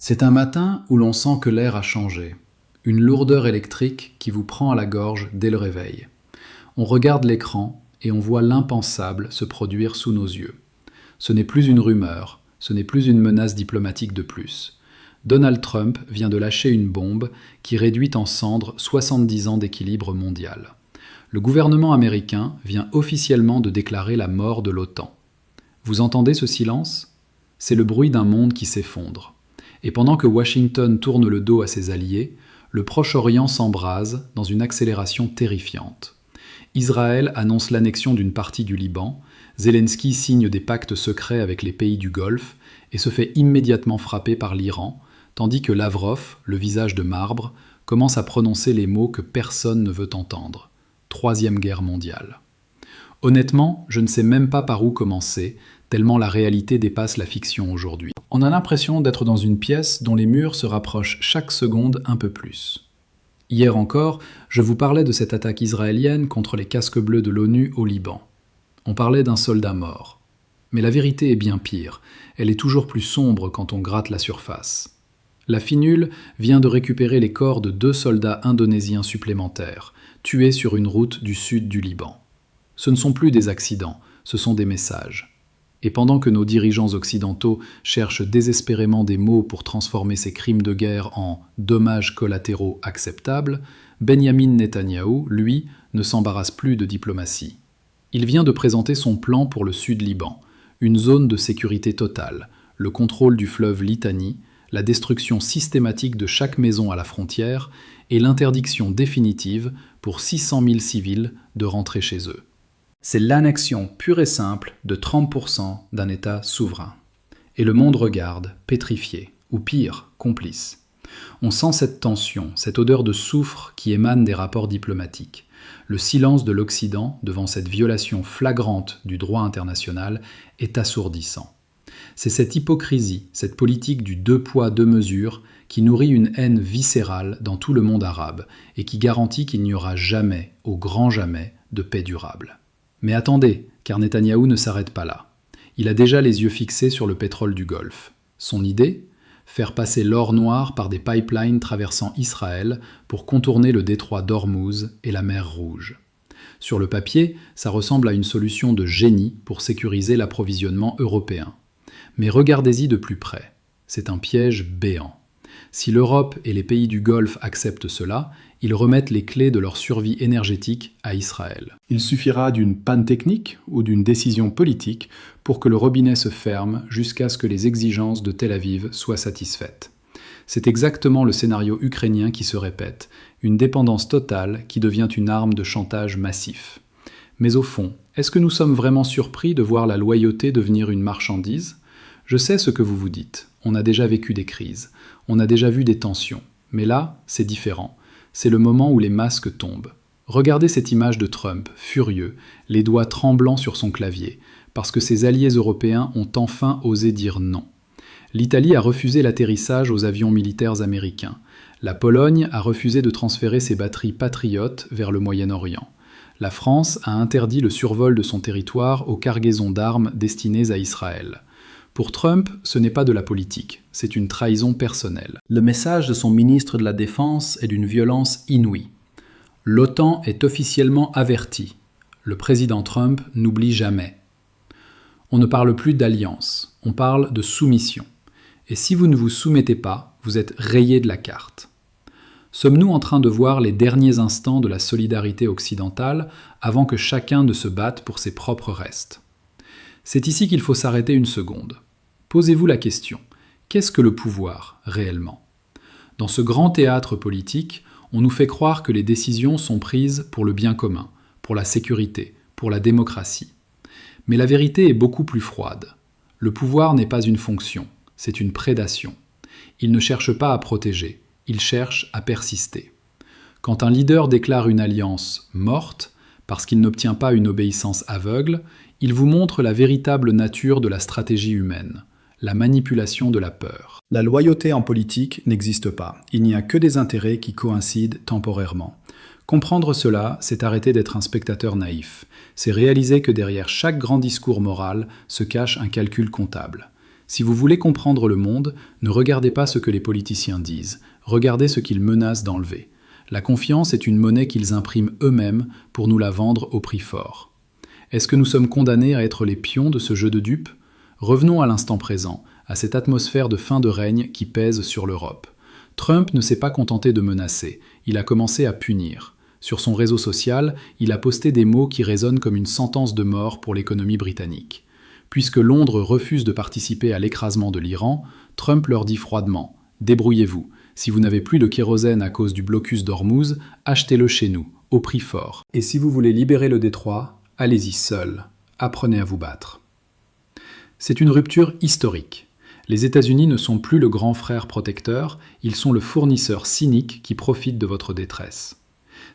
C'est un matin où l'on sent que l'air a changé. Une lourdeur électrique qui vous prend à la gorge dès le réveil. On regarde l'écran et on voit l'impensable se produire sous nos yeux. Ce n'est plus une rumeur, ce n'est plus une menace diplomatique de plus. Donald Trump vient de lâcher une bombe qui réduit en cendres 70 ans d'équilibre mondial. Le gouvernement américain vient officiellement de déclarer la mort de l'OTAN. Vous entendez ce silence ? C'est le bruit d'un monde qui s'effondre. Et pendant que Washington tourne le dos à ses alliés, le Proche-Orient s'embrase dans une accélération terrifiante. Israël annonce l'annexion d'une partie du Liban, Zelensky signe des pactes secrets avec les pays du Golfe et se fait immédiatement frapper par l'Iran, tandis que Lavrov, le visage de marbre, commence à prononcer les mots que personne ne veut entendre. Troisième guerre mondiale. Honnêtement, je ne sais même pas par où commencer, tellement la réalité dépasse la fiction aujourd'hui. On a l'impression d'être dans une pièce dont les murs se rapprochent chaque seconde un peu plus. Hier encore, je vous parlais de cette attaque israélienne contre les casques bleus de l'ONU au Liban. On parlait d'un soldat mort. Mais la vérité est bien pire, elle est toujours plus sombre quand on gratte la surface. La finule vient de récupérer les corps de 2 soldats indonésiens supplémentaires, tués sur une route du sud du Liban. Ce ne sont plus des accidents, ce sont des messages. Et pendant que nos dirigeants occidentaux cherchent désespérément des mots pour transformer ces crimes de guerre en « dommages collatéraux acceptables », Benyamin Netanyahou, lui, ne s'embarrasse plus de diplomatie. Il vient de présenter son plan pour le Sud-Liban, une zone de sécurité totale, le contrôle du fleuve Litani, la destruction systématique de chaque maison à la frontière et l'interdiction définitive pour 600 000 civils de rentrer chez eux. C'est l'annexion pure et simple de 30% d'un État souverain. Et le monde regarde, pétrifié, ou pire, complice. On sent cette tension, cette odeur de soufre qui émane des rapports diplomatiques. Le silence de l'Occident devant cette violation flagrante du droit international est assourdissant. C'est cette hypocrisie, cette politique du 2 poids 2 mesures qui nourrit une haine viscérale dans tout le monde arabe et qui garantit qu'il n'y aura jamais, au grand jamais, de paix durable. Mais attendez, car Netanyahou ne s'arrête pas là. Il a déjà les yeux fixés sur le pétrole du Golfe. Son idée ? Faire passer l'or noir par des pipelines traversant Israël pour contourner le détroit d'Ormuz et la mer Rouge. Sur le papier, ça ressemble à une solution de génie pour sécuriser l'approvisionnement européen. Mais regardez-y de plus près. C'est un piège béant. Si l'Europe et les pays du Golfe acceptent cela, ils remettent les clés de leur survie énergétique à Israël. Il suffira d'une panne technique ou d'une décision politique pour que le robinet se ferme jusqu'à ce que les exigences de Tel Aviv soient satisfaites. C'est exactement le scénario ukrainien qui se répète, une dépendance totale qui devient une arme de chantage massif. Mais au fond, est-ce que nous sommes vraiment surpris de voir la loyauté devenir une marchandise ? Je sais ce que vous vous dites, on a déjà vécu des crises, on a déjà vu des tensions, mais là, c'est différent. C'est le moment où les masques tombent. Regardez cette image de Trump, furieux, les doigts tremblants sur son clavier, parce que ses alliés européens ont enfin osé dire non. L'Italie a refusé l'atterrissage aux avions militaires américains. La Pologne a refusé de transférer ses batteries patriotes vers le Moyen-Orient. La France a interdit le survol de son territoire aux cargaisons d'armes destinées à Israël. Pour Trump, ce n'est pas de la politique, c'est une trahison personnelle. Le message de son ministre de la Défense est d'une violence inouïe. L'OTAN est officiellement avertie. Le président Trump n'oublie jamais. On ne parle plus d'alliance, on parle de soumission. Et si vous ne vous soumettez pas, vous êtes rayé de la carte. Sommes-nous en train de voir les derniers instants de la solidarité occidentale avant que chacun ne se batte pour ses propres restes ? C'est ici qu'il faut s'arrêter une seconde. Posez-vous la question, qu'est-ce que le pouvoir, réellement ? Dans ce grand théâtre politique, on nous fait croire que les décisions sont prises pour le bien commun, pour la sécurité, pour la démocratie. Mais la vérité est beaucoup plus froide. Le pouvoir n'est pas une fonction, c'est une prédation. Il ne cherche pas à protéger, il cherche à persister. Quand un leader déclare une alliance morte, parce qu'il n'obtient pas une obéissance aveugle, il vous montre la véritable nature de la stratégie humaine, la manipulation de la peur. La loyauté en politique n'existe pas, il n'y a que des intérêts qui coïncident temporairement. Comprendre cela, c'est arrêter d'être un spectateur naïf, c'est réaliser que derrière chaque grand discours moral se cache un calcul comptable. Si vous voulez comprendre le monde, ne regardez pas ce que les politiciens disent, regardez ce qu'ils menacent d'enlever. La confiance est une monnaie qu'ils impriment eux-mêmes pour nous la vendre au prix fort. Est-ce que nous sommes condamnés à être les pions de ce jeu de dupes ? Revenons à l'instant présent, à cette atmosphère de fin de règne qui pèse sur l'Europe. Trump ne s'est pas contenté de menacer, il a commencé à punir. Sur son réseau social, il a posté des mots qui résonnent comme une sentence de mort pour l'économie britannique. Puisque Londres refuse de participer à l'écrasement de l'Iran, Trump leur dit froidement « Débrouillez-vous. Si vous n'avez plus de kérosène à cause du blocus d'Ormuz, achetez-le chez nous, au prix fort. Et si vous voulez libérer le détroit, allez-y seul. Apprenez à vous battre. » C'est une rupture historique. Les États-Unis ne sont plus le grand frère protecteur, ils sont le fournisseur cynique qui profite de votre détresse.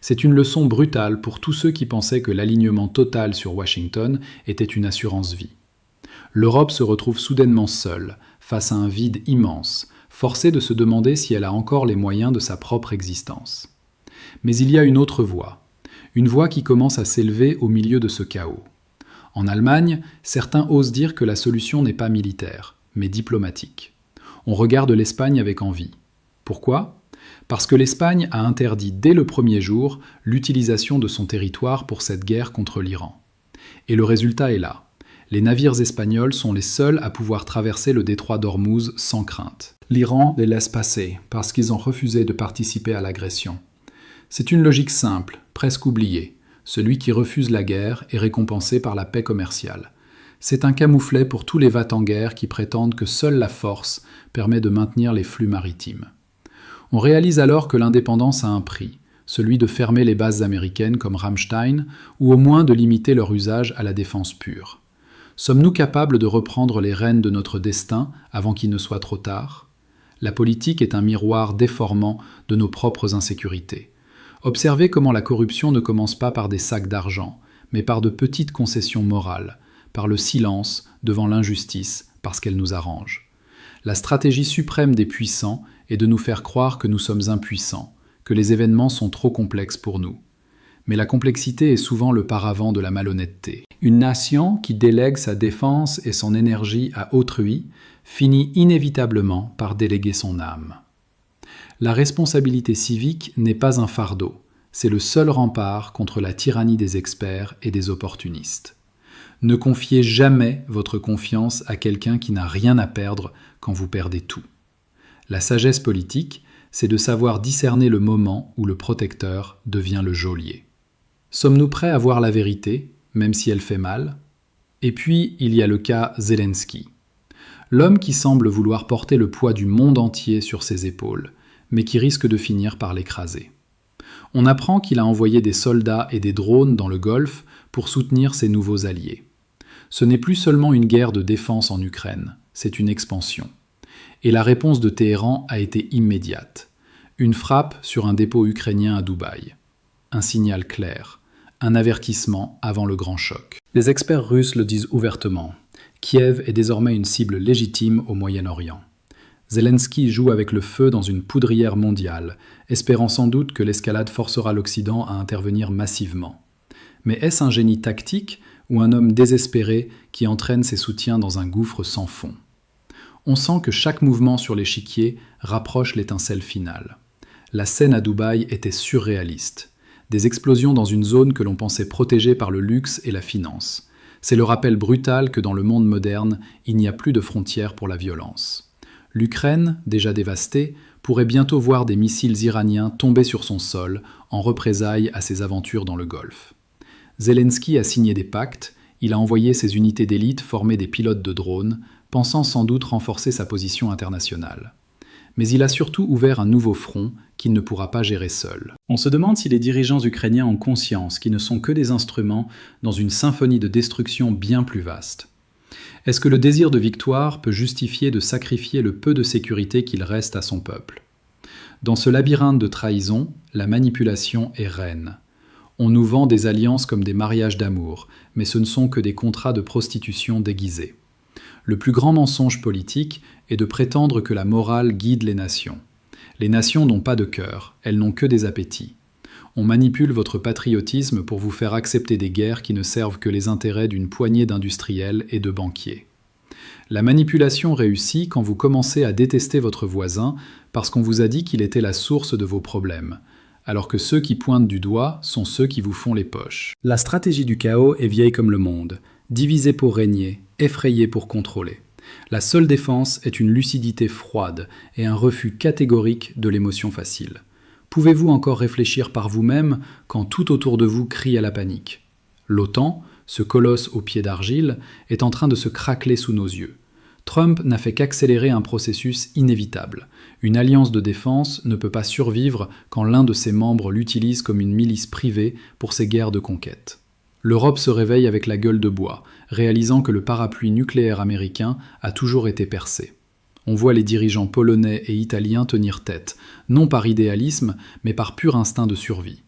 C'est une leçon brutale pour tous ceux qui pensaient que l'alignement total sur Washington était une assurance vie. L'Europe se retrouve soudainement seule, face à un vide immense, forcée de se demander si elle a encore les moyens de sa propre existence. Mais il y a une autre voix, une voix qui commence à s'élever au milieu de ce chaos. En Allemagne, certains osent dire que la solution n'est pas militaire, mais diplomatique. On regarde l'Espagne avec envie. Pourquoi ? Parce que l'Espagne a interdit dès le premier jour l'utilisation de son territoire pour cette guerre contre l'Iran. Et le résultat est là. Les navires espagnols sont les seuls à pouvoir traverser le détroit d'Ormuz sans crainte. L'Iran les laisse passer parce qu'ils ont refusé de participer à l'agression. C'est une logique simple, presque oubliée. Celui qui refuse la guerre est récompensé par la paix commerciale. C'est un camouflet pour tous les va-t-en-guerre qui prétendent que seule la force permet de maintenir les flux maritimes. On réalise alors que l'indépendance a un prix, celui de fermer les bases américaines comme Ramstein, ou au moins de limiter leur usage à la défense pure. Sommes-nous capables de reprendre les rênes de notre destin avant qu'il ne soit trop tard ? La politique est un miroir déformant de nos propres insécurités. Observez comment la corruption ne commence pas par des sacs d'argent, mais par de petites concessions morales, par le silence devant l'injustice parce qu'elle nous arrange. La stratégie suprême des puissants est de nous faire croire que nous sommes impuissants, que les événements sont trop complexes pour nous. Mais la complexité est souvent le paravent de la malhonnêteté. Une nation qui délègue sa défense et son énergie à autrui finit inévitablement par déléguer son âme. La responsabilité civique n'est pas un fardeau, c'est le seul rempart contre la tyrannie des experts et des opportunistes. Ne confiez jamais votre confiance à quelqu'un qui n'a rien à perdre quand vous perdez tout. La sagesse politique, c'est de savoir discerner le moment où le protecteur devient le geôlier. Sommes-nous prêts à voir la vérité, même si elle fait mal ? Et puis, il y a le cas Zelensky. L'homme qui semble vouloir porter le poids du monde entier sur ses épaules, mais qui risque de finir par l'écraser. On apprend qu'il a envoyé des soldats et des drones dans le Golfe pour soutenir ses nouveaux alliés. Ce n'est plus seulement une guerre de défense en Ukraine, c'est une expansion. Et la réponse de Téhéran a été immédiate. Une frappe sur un dépôt ukrainien à Dubaï. Un signal clair, un avertissement avant le grand choc. Les experts russes le disent ouvertement. Kiev est désormais une cible légitime au Moyen-Orient. Zelensky joue avec le feu dans une poudrière mondiale, espérant sans doute que l'escalade forcera l'Occident à intervenir massivement. Mais est-ce un génie tactique ou un homme désespéré qui entraîne ses soutiens dans un gouffre sans fond ? On sent que chaque mouvement sur l'échiquier rapproche l'étincelle finale. La scène à Dubaï était surréaliste. Des explosions dans une zone que l'on pensait protégée par le luxe et la finance. C'est le rappel brutal que dans le monde moderne, il n'y a plus de frontières pour la violence. L'Ukraine, déjà dévastée, pourrait bientôt voir des missiles iraniens tomber sur son sol en représailles à ses aventures dans le Golfe. Zelensky a signé des pactes, il a envoyé ses unités d'élite former des pilotes de drones, pensant sans doute renforcer sa position internationale. Mais il a surtout ouvert un nouveau front qu'il ne pourra pas gérer seul. On se demande si les dirigeants ukrainiens ont conscience qu'ils ne sont que des instruments dans une symphonie de destruction bien plus vaste. Est-ce que le désir de victoire peut justifier de sacrifier le peu de sécurité qu'il reste à son peuple ? Dans ce labyrinthe de trahison, la manipulation est reine. On nous vend des alliances comme des mariages d'amour, mais ce ne sont que des contrats de prostitution déguisés. Le plus grand mensonge politique est de prétendre que la morale guide les nations. Les nations n'ont pas de cœur, elles n'ont que des appétits. On manipule votre patriotisme pour vous faire accepter des guerres qui ne servent que les intérêts d'une poignée d'industriels et de banquiers. La manipulation réussit quand vous commencez à détester votre voisin parce qu'on vous a dit qu'il était la source de vos problèmes, alors que ceux qui pointent du doigt sont ceux qui vous font les poches. La stratégie du chaos est vieille comme le monde, divisée pour régner, effrayée pour contrôler. La seule défense est une lucidité froide et un refus catégorique de l'émotion facile. Pouvez-vous encore réfléchir par vous-même quand tout autour de vous crie à la panique ? L'OTAN, ce colosse aux pieds d'argile, est en train de se craqueler sous nos yeux. Trump n'a fait qu'accélérer un processus inévitable. Une alliance de défense ne peut pas survivre quand l'un de ses membres l'utilise comme une milice privée pour ses guerres de conquête. L'Europe se réveille avec la gueule de bois, réalisant que le parapluie nucléaire américain a toujours été percé. On voit les dirigeants polonais et italiens tenir tête, non par idéalisme, mais par pur instinct de survie.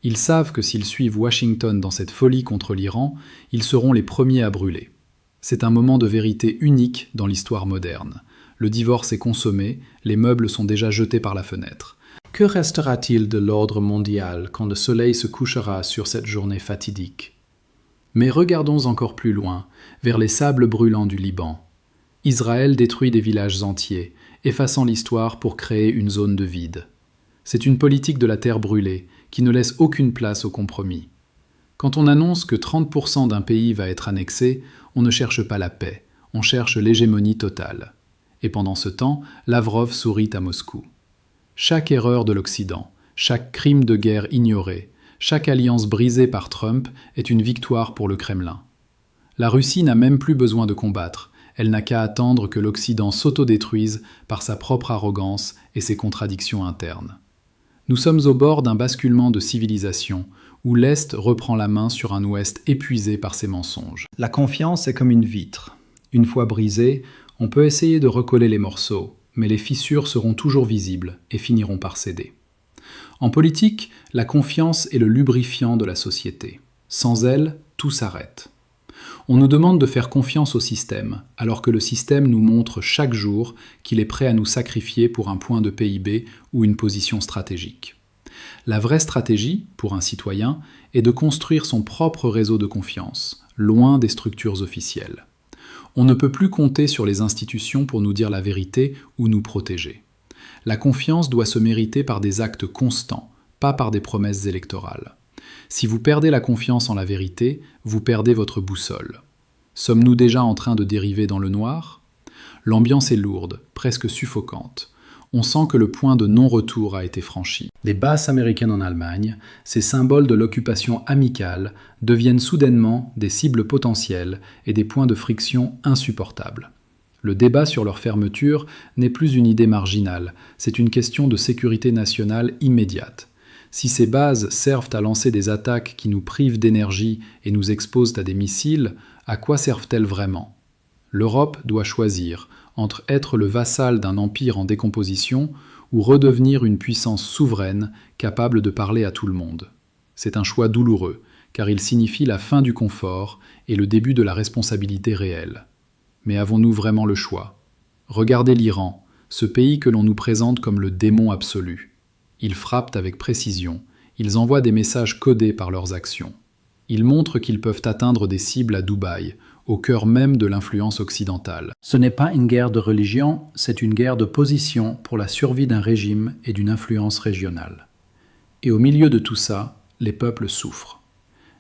Ils savent que s'ils suivent Washington dans cette folie contre l'Iran, ils seront les premiers à brûler. C'est un moment de vérité unique dans l'histoire moderne. Le divorce est consommé, les meubles sont déjà jetés par la fenêtre. Que restera-t-il de l'ordre mondial quand le soleil se couchera sur cette journée fatidique ? Mais regardons encore plus loin, vers les sables brûlants du Liban. Israël détruit des villages entiers, effaçant l'histoire pour créer une zone de vide. C'est une politique de la terre brûlée, qui ne laisse aucune place au compromis. Quand on annonce que 30% d'un pays va être annexé, on ne cherche pas la paix, on cherche l'hégémonie totale. Et pendant ce temps, Lavrov sourit à Moscou. Chaque erreur de l'Occident, chaque crime de guerre ignoré, chaque alliance brisée par Trump est une victoire pour le Kremlin. La Russie n'a même plus besoin de combattre, elle n'a qu'à attendre que l'Occident s'autodétruise par sa propre arrogance et ses contradictions internes. Nous sommes au bord d'un basculement de civilisation, où l'Est reprend la main sur un Ouest épuisé par ses mensonges. La confiance est comme une vitre. Une fois brisée, on peut essayer de recoller les morceaux, mais les fissures seront toujours visibles et finiront par céder. En politique, la confiance est le lubrifiant de la société. Sans elle, tout s'arrête. On nous demande de faire confiance au système, alors que le système nous montre chaque jour qu'il est prêt à nous sacrifier pour un point de PIB ou une position stratégique. La vraie stratégie, pour un citoyen, est de construire son propre réseau de confiance, loin des structures officielles. On ne peut plus compter sur les institutions pour nous dire la vérité ou nous protéger. La confiance doit se mériter par des actes constants, pas par des promesses électorales. Si vous perdez la confiance en la vérité, vous perdez votre boussole. Sommes-nous déjà en train de dériver dans le noir ? L'ambiance est lourde, presque suffocante. On sent que le point de non-retour a été franchi. Les bases américaines en Allemagne, ces symboles de l'occupation amicale, deviennent soudainement des cibles potentielles et des points de friction insupportables. Le débat sur leur fermeture n'est plus une idée marginale, c'est une question de sécurité nationale immédiate. Si ces bases servent à lancer des attaques qui nous privent d'énergie et nous exposent à des missiles, à quoi servent-elles vraiment ? L'Europe doit choisir entre être le vassal d'un empire en décomposition ou redevenir une puissance souveraine capable de parler à tout le monde. C'est un choix douloureux, car il signifie la fin du confort et le début de la responsabilité réelle. Mais avons-nous vraiment le choix ? Regardez l'Iran, ce pays que l'on nous présente comme le démon absolu. Ils frappent avec précision, ils envoient des messages codés par leurs actions. Ils montrent qu'ils peuvent atteindre des cibles à Dubaï, au cœur même de l'influence occidentale. Ce n'est pas une guerre de religion, c'est une guerre de position pour la survie d'un régime et d'une influence régionale. Et au milieu de tout ça, les peuples souffrent.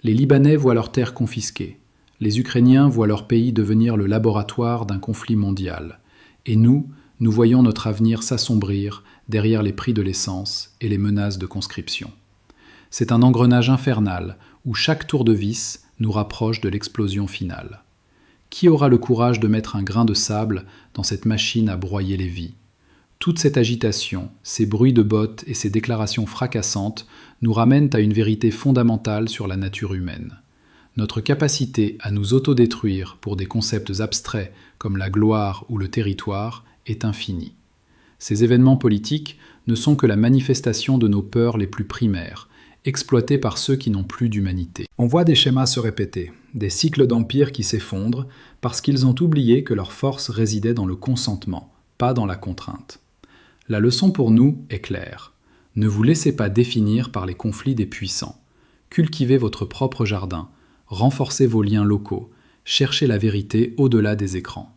Les Libanais voient leurs terres confisquées. Les Ukrainiens voient leur pays devenir le laboratoire d'un conflit mondial. Et nous voyons notre avenir s'assombrir derrière les prix de l'essence et les menaces de conscription. C'est un engrenage infernal où chaque tour de vis nous rapproche de l'explosion finale. Qui aura le courage de mettre un grain de sable dans cette machine à broyer les vies ? Toute cette agitation, ces bruits de bottes et ces déclarations fracassantes nous ramènent à une vérité fondamentale sur la nature humaine. Notre capacité à nous autodétruire pour des concepts abstraits comme la gloire ou le territoire est infinie. Ces événements politiques ne sont que la manifestation de nos peurs les plus primaires, exploitées par ceux qui n'ont plus d'humanité. On voit des schémas se répéter, des cycles d'empires qui s'effondrent parce qu'ils ont oublié que leur force résidait dans le consentement, pas dans la contrainte. La leçon pour nous est claire. Ne vous laissez pas définir par les conflits des puissants. Cultivez votre propre jardin, renforcez vos liens locaux, cherchez la vérité au-delà des écrans.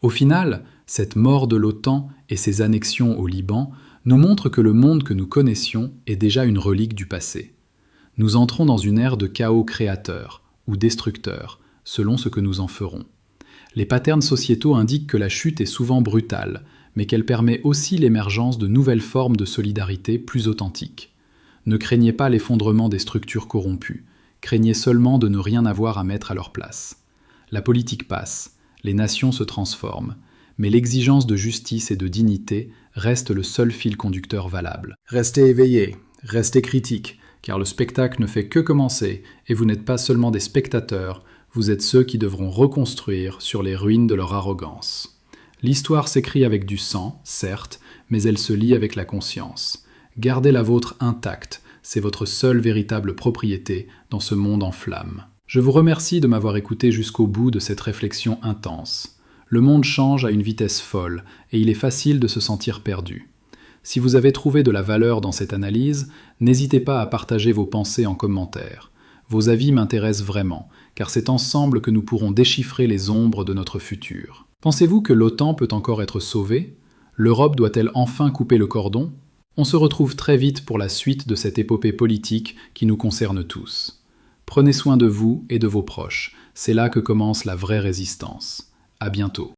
Au final, cette mort de l'OTAN et ses annexions au Liban nous montrent que le monde que nous connaissions est déjà une relique du passé. Nous entrons dans une ère de chaos créateur ou destructeur, selon ce que nous en ferons. Les patterns sociétaux indiquent que la chute est souvent brutale, mais qu'elle permet aussi l'émergence de nouvelles formes de solidarité plus authentiques. Ne craignez pas l'effondrement des structures corrompues, craignez seulement de ne rien avoir à mettre à leur place. La politique passe, les nations se transforment, mais l'exigence de justice et de dignité reste le seul fil conducteur valable. Restez éveillés, restez critiques, car le spectacle ne fait que commencer, et vous n'êtes pas seulement des spectateurs, vous êtes ceux qui devront reconstruire sur les ruines de leur arrogance. L'histoire s'écrit avec du sang, certes, mais elle se lit avec la conscience. Gardez la vôtre intacte, c'est votre seule véritable propriété dans ce monde en flammes. Je vous remercie de m'avoir écouté jusqu'au bout de cette réflexion intense. Le monde change à une vitesse folle, et il est facile de se sentir perdu. Si vous avez trouvé de la valeur dans cette analyse, n'hésitez pas à partager vos pensées en commentaire. Vos avis m'intéressent vraiment, car c'est ensemble que nous pourrons déchiffrer les ombres de notre futur. Pensez-vous que l'OTAN peut encore être sauvée? L'Europe doit-elle enfin couper le cordon? On se retrouve très vite pour la suite de cette épopée politique qui nous concerne tous. Prenez soin de vous et de vos proches, c'est là que commence la vraie résistance. À bientôt.